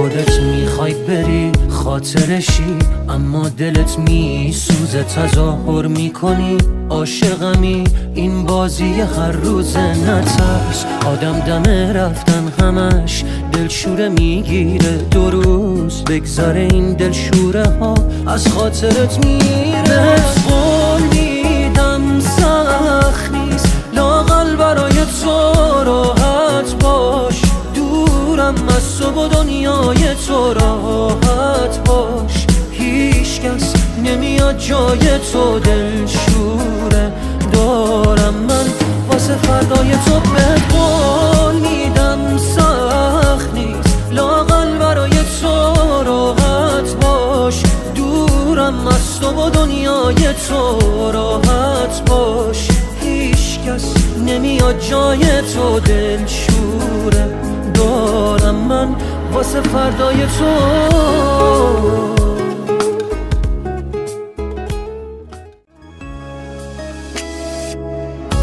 خودت میخوای بری خاطرشی، اما دلت میسوزه تظاهر میکنی عاشقمی. این بازی هر روزه نترس، آدم دم رفتن همش دلشوره میگیره. 2 روز بگذره این دلشوره ها از خاطرت میره. قول میدم سخت نیست لااقل برای تو راحت باش، دورم از تو و دنیای تو راحت باش. هیچ کس نمیاد جای تو دلشوره دارم من واسه فردای تو. به قول میدم سخت نیست لااقل برای تو راحت باش، دورم از تو و دنیای تو راحت باش. هیچ کس نمیاد جای تو دلشوره دارم من واسه فردای تو.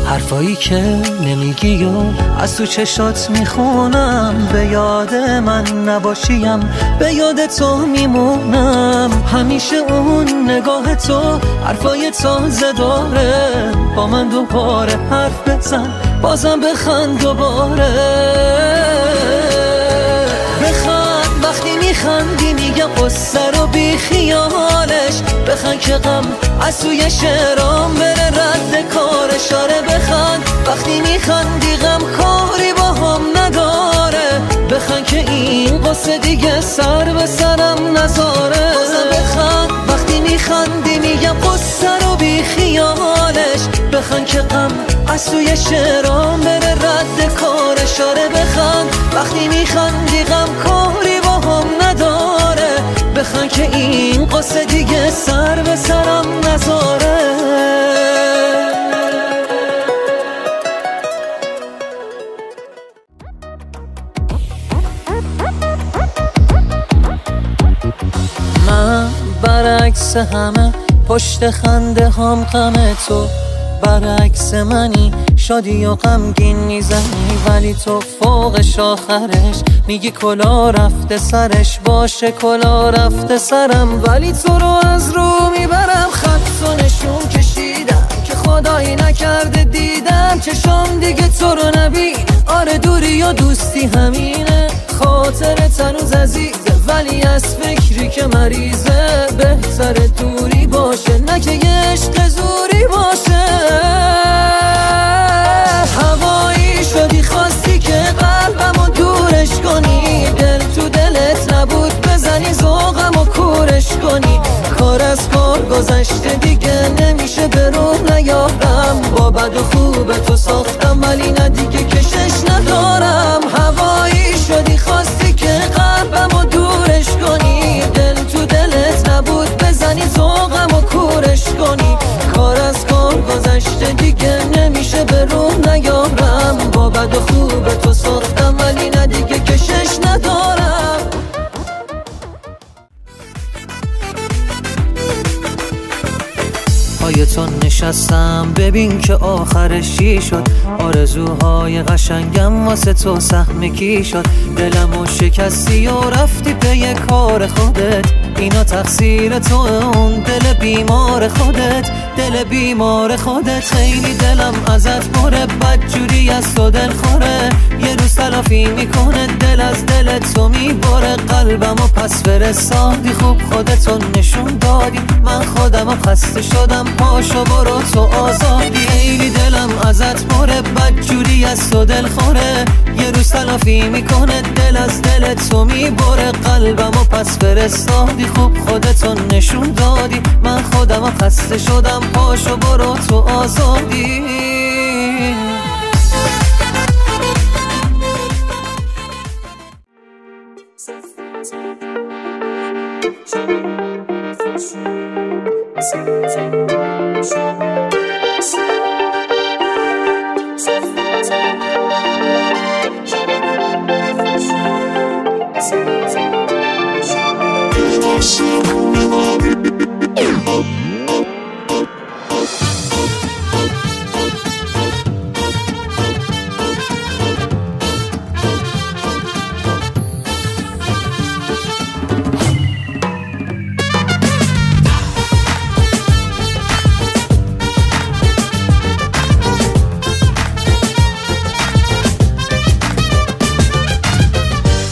حرفایی که نمیگی و از تو چشات میخونم، به یاد من نباشیم به یاد تو میمونم. همیشه اون نگاه تو حرفای تازه داره، با من دوباره حرف بزن بازم بخند دوباره. بخند وقتی میخندی میگم قصه رو بی خیالش، بخند که غم از توی شعرام بره رد کارش. آره بخند وقتی میخندی غم کاری با هم نداره، بخند که این قصه دیگه سر به سرم نذاره. بازم بخند وقتی میخندی میگم قصه رو بی خیالش، بخند که غم از توی شعرام بره رد کارش. آره بخند وقتی میخندی غم کاری با هم نداره، بخند که این قصه دیگه سر به سرم نذاره. من برعکس همه پشت خنده هم غم تو، برعکس منی شادی و غمگین میزنی، ولی تو فوقش آخرش میگی کلا رفته سرش. باشه کلا رفته سرم، ولی تو رو از رو میبرم. خط و نشون کشیدم که خدایی نکرده دیدم چشام دیگه تو رو نبین. آره دوری و دوستی همینه، خاطرت هنوز عزیزه ولی از فکری که مریضه. بهتر دوری باشه نه که یه عشق زوری باشه. هوایی شدی خواستی که قلبمو دورش کنی، دل تو دلت نبود بزنی ذوقمو کورش کنی. کار از کار گذشته دیگه نمیشه به روح نیارم، با بد و خوب تو ساختم ولی نه دیگه کشش ندارم. هوایی شدی خواستی که قلبمو دورش کنی، دل تو دلت نبود بزنی ذوقمو کورش کنی. کار از کار گذشته دیگه نمیشه به روح نیارم، با بد و خوب تو ساختم ولی نه دیگه کشش ندارم. پای تو نشستم ببین که آخرش چی شد، آرزوهای قشنگم واسه تو سهم کی شد. دلمو شکستی و رفتی پی کار خودت، اینا تقصیر تو اون دل بیمار خودت. دل بیمار خودت خیلی دلم ازت پره، بدجوری از تو دل خوره. یه روز تلافی میکنه دل از دل تو میباره. قلبمو پس فرستادی خوب خودتو نشون دادی، من خودمو خسته شدم پاشو برو تو آزادی. خیلی دلم ازت پره، بدجوری از تو دل خوره. یه روز تلافی میکنه دل از دل تو میباره. قلبمو پس فرستادی خوب خودتو نشون دادی، من خودمو خسته شدم پاشو برو تو آزادی.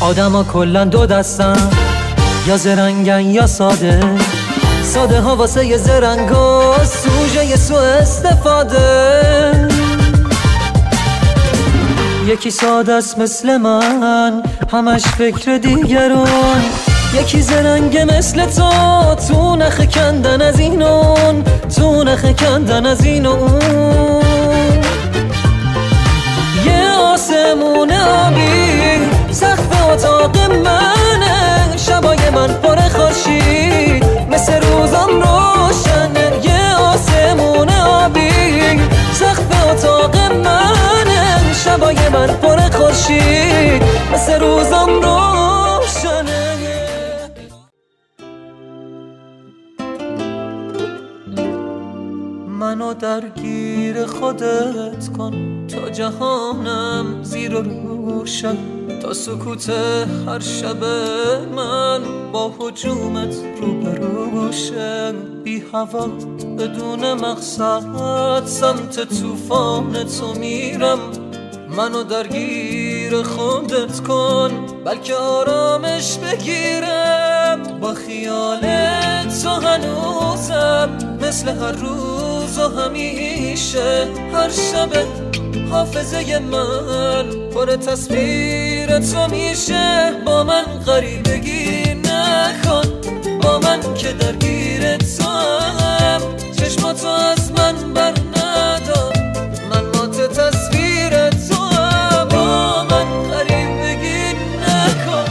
آدما کلن دو دستن، یا زرنگن یا ساده. ساده ها واسه ی زرنگا سوژه ی سو استفاده. یکی ساده است مثل من، همش فکر دیگران. یکی زرنگه مثل تو نخ کندن از این اون، تو نخ کندن از این اون. یه آسمون آبی سقف اتاق منه، شبای من پر خورشید مثل روزم روشنه. یه آسمون آبی سقف اتاق منه، شبای من پر خورشید مثل روزم روشنه. منو درگیر خودت کن تا جهانم زیر و روشن، تا سکوت هر شب من با هجومت روبروشن. بی هوا بدون مقصد سمت طوفان تو میرم. منو درگیر خودت کن بلکه آرامش بگیرم. با خیال تو هنوزم مثل هر روز و همیشه. هر شب حافظه من پر تصویر تو میشه. با من غریبگی نکن، با من که درگیر تو هم. چشماتو از من بر ندار، من مات تصویر تو هم. با من غریبگی نکن،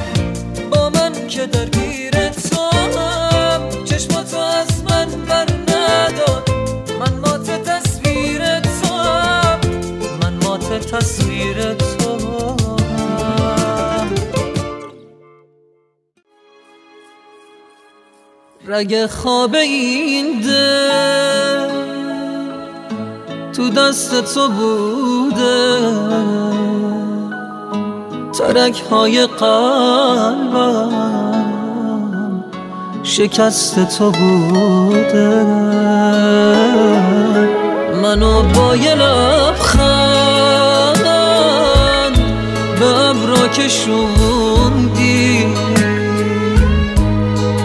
با من که درگیر تو هم. چشماتو از من بر ندار، من مات تصویر تو هم. من مات تصویر تو هم. رگ خواب این دل تو دست تو بوده، ترک های قلبم شکست تو بوده. منو با یه لبخند به ابرا کشوندی،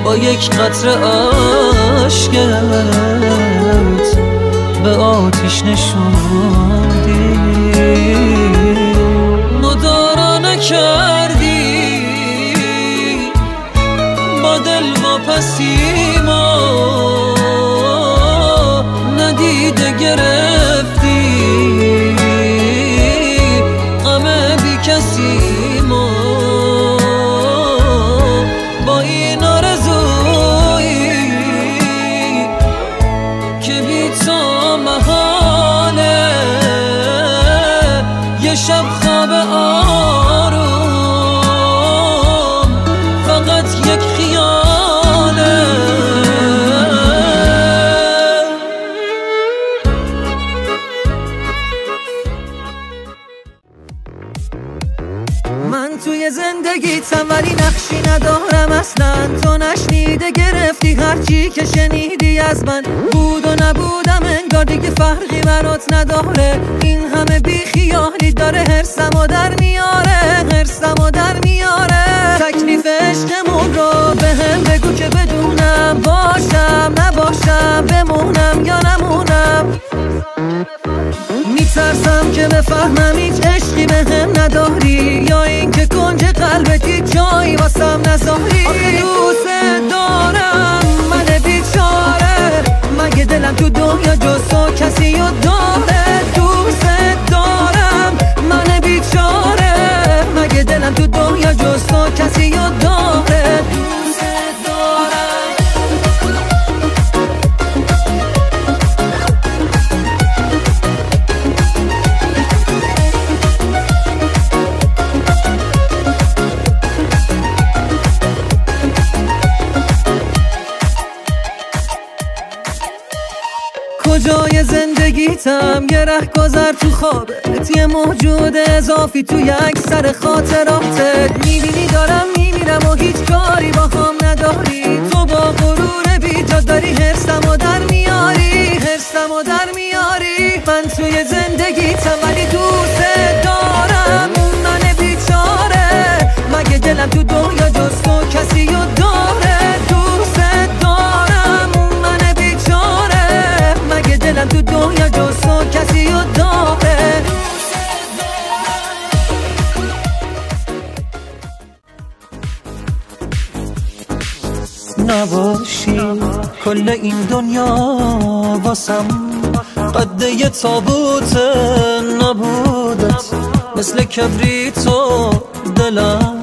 با یک قطره اشکت به آتیش نشوندی. مدارا نکردی با دل واپسیما، ندیده گرفتی غم بی کسی ما. با این آرزویی که بی تو محاله، یه شب خواب آروم فقط یک خیاله. من توی زندگیتم ولی نقشی ندارم اصلا. تو نشنیده گرفتی هرچی که شنیدی از من. بود و نبودم انگار دیگه فرقی برات نداره. این همه بی خیالی داره حرسمو در میاره، حرسمو در میاره. تکلیف عشقمون رو به هم بگو که بدونم، باشم نباشم، بمونم یا نمونم. میترسم که بفهمم هیچ عشقی به هم نداری، یا این که کنج قلبتی جایی واسم نذاری. آخه دوست دارم من بیچاره، مگه دلم تو دنیا جز تو کسی رو داره. دوست دارم من بیچاره، مگه دلم تو دنیا جز تو کسی رو داره. دوست دارم. کجای زندگیتم یه رهگذر تو خوابت، یه موجود اضافی تو یک سر خاطراتت. میبینی دارم میمیرم و هیچ کاری با هم نداری. تو با غرور بیجا داری حرسمو در میاری، حرسمو در میاری. من توی زندگیتم ولی دوست دارم من بیچاره، مگه دلم نباشی. کل این دنیا واسم قد یه تابوت نبودت، مثل کبریت و دلم